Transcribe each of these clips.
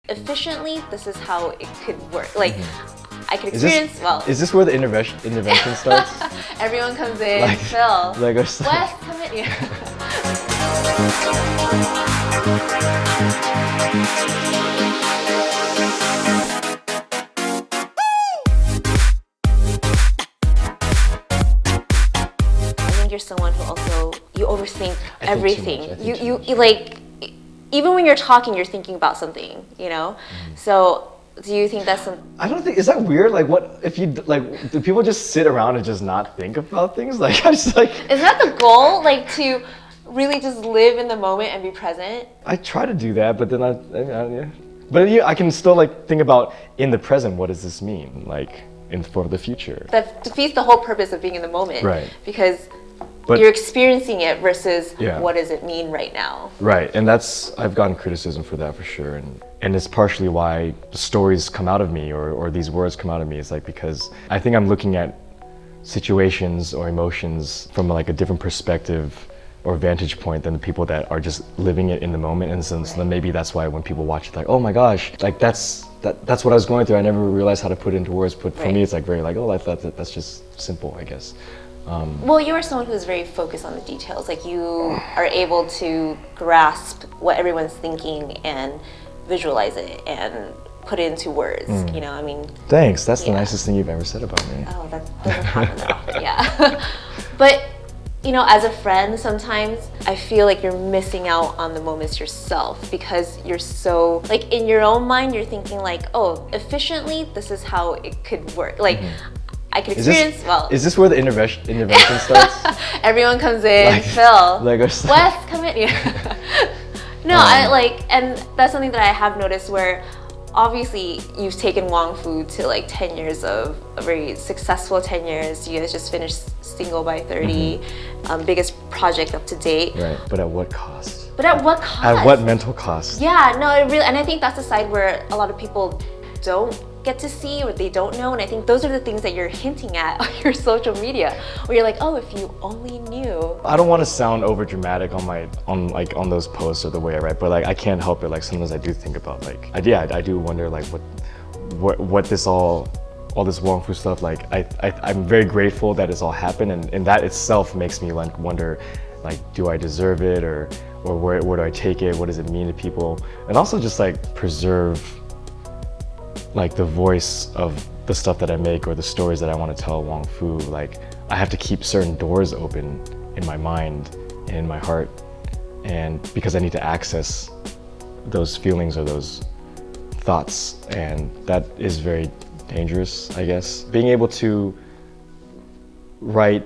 efficiently, this is how it could work. Like, I could experience, Is this where the intervention starts? Everyone comes in, Like, Phil, like Wes, come in. Yeah. I think you're someone who also, you overthink everything. You like, even when you're talking, you're thinking about something, you know? So, do you think that's some? I don't think, is that weird? Like, what if you, like, do people just sit around and just not think about things? Like, I just like. Is that the goal? Like, to really just live in the moment and be present? I try to do that, but then yeah. But yeah, I can still like think about in the present, what does this mean? Like, for the future. That defeats the whole purpose of being in the moment. Right. Because you're experiencing it versus what does it mean right now? Right, and I've gotten criticism for that for sure, and it's partially why the stories come out of me or these words come out of me. It's like because I think I'm looking at situations or emotions from like a different perspective or vantage point than the people that are just living it in the moment. And so then maybe that's why when people watch it, like, oh my gosh, like that's what I was going through. I never realized how to put it into words. But for me, it's like very like, oh, I thought that's just simple, I guess. Well, you are someone who's very focused on the details. Like, you are able to grasp what everyone's thinking and visualize it and put it into words. You know, I mean. Thanks. That's the nicest thing you've ever said about me. Oh, that doesn't happen often. Yeah. But, you know, as a friend, sometimes I feel like you're missing out on the moments yourself because you're so, like, in your own mind, you're thinking like, oh, efficiently, this is how it could work. Like, I could experience, Is this where the intervention starts? Everyone comes in, like, Phil, like Wes, come in. Yeah. No, I like, and that's something that I have noticed where obviously you've taken Wong Fu to like 10 years of a very successful 10 years. You guys just finished Single by 30, biggest project up to date. Right, but at what cost? But at what cost? At what mental cost? Yeah, no, it really, and I think that's the side where a lot of people don't get to see or they don't know, and I think those are the things that you're hinting at on your social media where you're like, oh, if you only knew. I don't want to sound over dramatic on those posts or the way I write, but like I can't help it. Like sometimes I do think about like I do wonder like what this all this Wong Fu stuff, like I'm very grateful that it's all happened, and that itself makes me like wonder, like, do I deserve it or where do I take it? What does it mean to people? And also just like preserve like the voice of the stuff that I make or the stories that I want to tell Wong Fu. Like I have to keep certain doors open in my mind and in my heart, and because I need to access those feelings or those thoughts, and that is very dangerous, I guess. Being able to write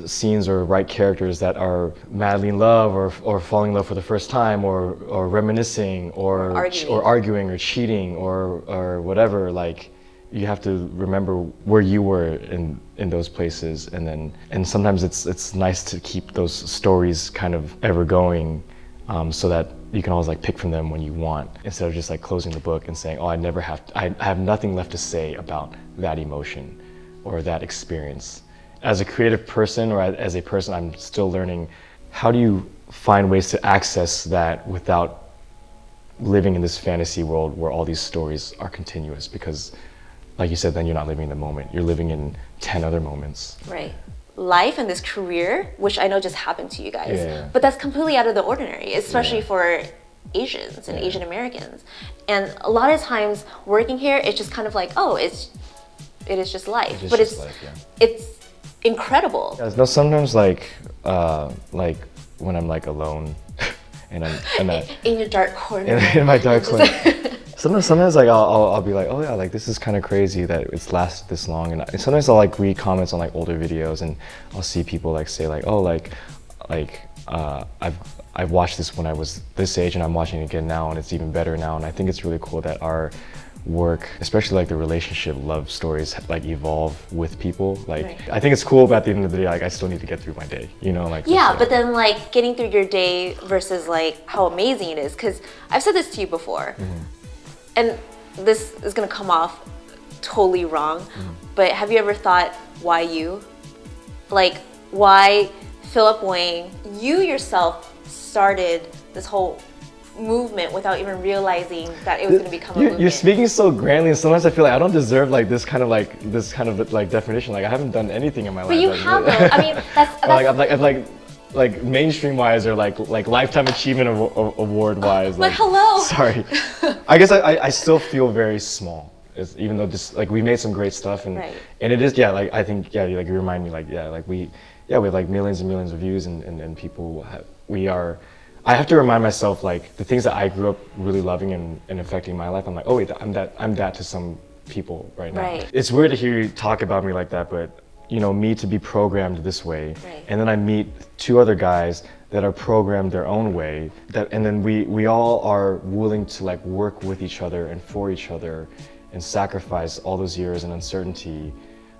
scenes or write characters that are madly in love or falling in love for the first time or reminiscing or arguing or cheating or whatever, like you have to remember where you were in those places, and sometimes it's nice to keep those stories kind of ever going, so that you can always like pick from them when you want, instead of just like closing the book and saying, oh, I have nothing left to say about that emotion or that experience. As a creative person or as a person, I'm still learning, how do you find ways to access that without living in this fantasy world where all these stories are continuous? Because like you said, then you're not living in the moment, you're living in 10 other moments. Right. Life and this career, which I know just happened to you guys, but that's completely out of the ordinary, especially for Asians and Asian Americans. And a lot of times working here, it's just kind of like, oh, it is just life. But it's incredible. Yeah, no, sometimes like when I'm like alone and I'm in your dark corner. In my dark corner. Sometimes like I'll be like, oh yeah, like this is kind of crazy that it's lasted this long, and sometimes I'll like read comments on like older videos, and I'll see people like say like, oh I've watched this when I was this age and I'm watching it again now and it's even better now. And I think it's really cool that our work, especially like the relationship love stories, like evolve with people. Like I think it's cool, but at the end of the day, like I still need to get through my day, you know, like but then like getting through your day versus like how amazing it is, because I've said this to you before, and this is gonna come off totally wrong, but have you ever thought, why you? Like, why Philip Wang? You yourself started this whole movement without even realizing that it was going to become a movement. You're speaking so grandly, and sometimes I feel like I don't deserve like this kind of definition. Like I haven't done anything in my life. But you have though. I mean, that's like mainstream wise or like lifetime achievement award wise. But like, hello. Sorry. I guess I still feel very small. Even though just like we made some great stuff and it is like I think like you remind me like we have like millions and millions of views and people I have to remind myself like the things that I grew up really loving and affecting my life. I'm like, oh wait, I'm that to some people right now. Right. It's weird to hear you talk about me like that, but you know, me to be programmed this way, and then I meet two other guys that are programmed their own way, and then we all are willing to like work with each other and for each other and sacrifice all those years and uncertainty,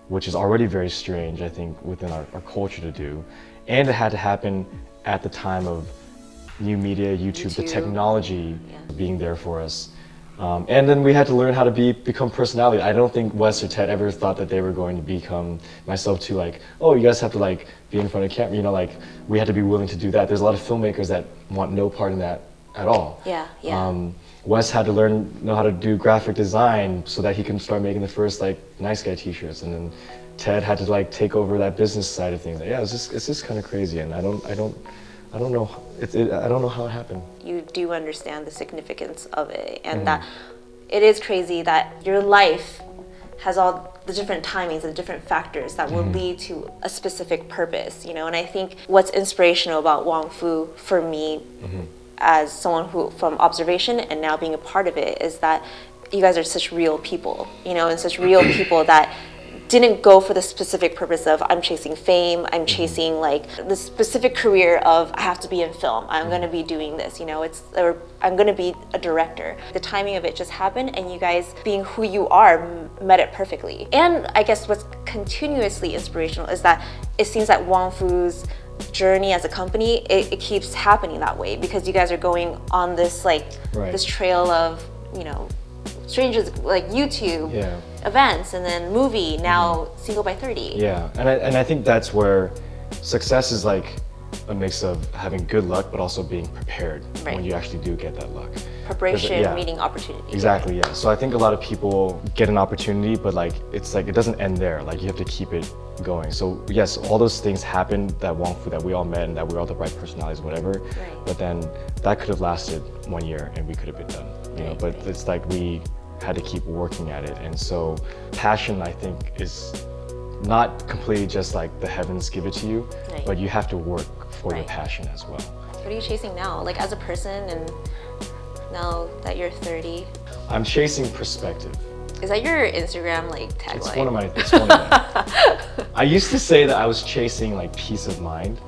which is already very strange, I think, within our culture to do. And it had to happen at the time of new media, YouTube. The technology being there for us. And then we had to learn how to become personality. I don't think Wes or Ted ever thought that they were going to become myself too, like, oh, you guys have to like be in front of camera, you know, like we had to be willing to do that. There's a lot of filmmakers that want no part in that at all. Wes had to know how to do graphic design so that he can start making the first like nice guy t-shirts, and then Ted had to like take over that business side of things. Yeah, it's just kind of crazy, and I don't know. I don't know how it happened. You do understand the significance of it, and that it is crazy that your life has all the different timings and different factors that will lead to a specific purpose, you know. And I think what's inspirational about Wong Fu for me, as someone who from observation and now being a part of it, is that you guys are such real people, you know, and such real people that didn't go for the specific purpose of I'm chasing fame, I'm chasing like the specific career of I have to be in film, I'm going to be doing this, you know, or I'm going to be a director. The timing of it just happened, and you guys being who you are met it perfectly. And I guess what's continuously inspirational is that it seems that Wong Fu's journey as a company, it keeps happening that way, because you guys are going on this like this trail of, you know, strangers like YouTube events, and then movie, now Single by 30. Yeah, and I think that's where success is like a mix of having good luck but also being prepared when you actually do get that luck. Preparation meeting opportunity. Exactly, yeah. So I think a lot of people get an opportunity, but like it's like it doesn't end there. Like you have to keep it going. So yes, all those things happened that Wong Fu, that we all met and that we're all the right personalities, whatever. But then that could have lasted 1 year and we could have been done. You know, but it's like we had to keep working at it. And so passion, I think, is not completely just like the heavens give it to you, but you have to work for your passion as well. What are you chasing now, like as a person, and now that you're 30? I'm chasing perspective. Is that your Instagram like tagline? It's one of them. I used to say that I was chasing like peace of mind.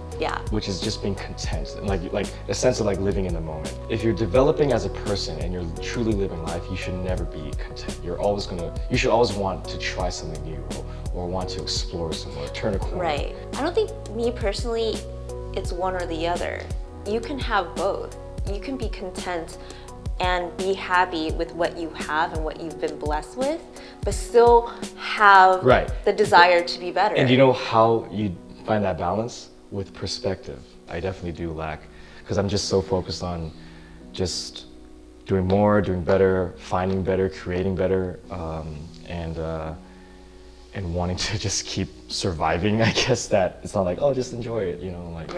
Which is just being content and like a sense of like living in the moment. If you're developing as a person and you're truly living life, you should never be content. You should always want to try something new or want to explore somewhere, turn a corner. I don't think, me personally, it's one or the other. You can have both. You can be content and be happy with what you have and what you've been blessed with, but still have the desire to be better. And do you know how you find that balance? With perspective. I definitely do lack, because I'm just so focused on just doing more, doing better, finding better, creating better, and wanting to just keep surviving. I guess that it's not like, oh, just enjoy it, you know, like.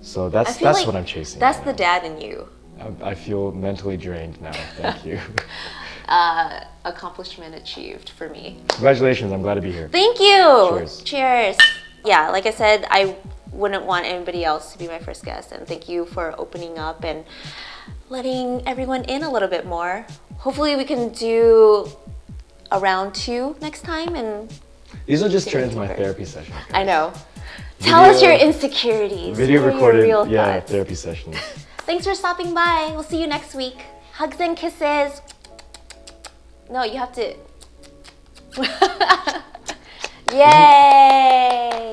So that's like what I'm chasing. That's the dad in you. I feel mentally drained now. Thank you. Accomplishment achieved for me. Congratulations, I'm glad to be here. Thank you. Cheers. Cheers. Yeah, like I said, I wouldn't want anybody else to be my first guest, and thank you for opening up and letting everyone in a little bit more. Hopefully we can do a round 2 next time. And these will just turn into my therapy session. Okay? I know. Tell us your insecurities. Video recorded, therapy session. Thanks for stopping by. We'll see you next week. Hugs and kisses. No, you have to. Yay!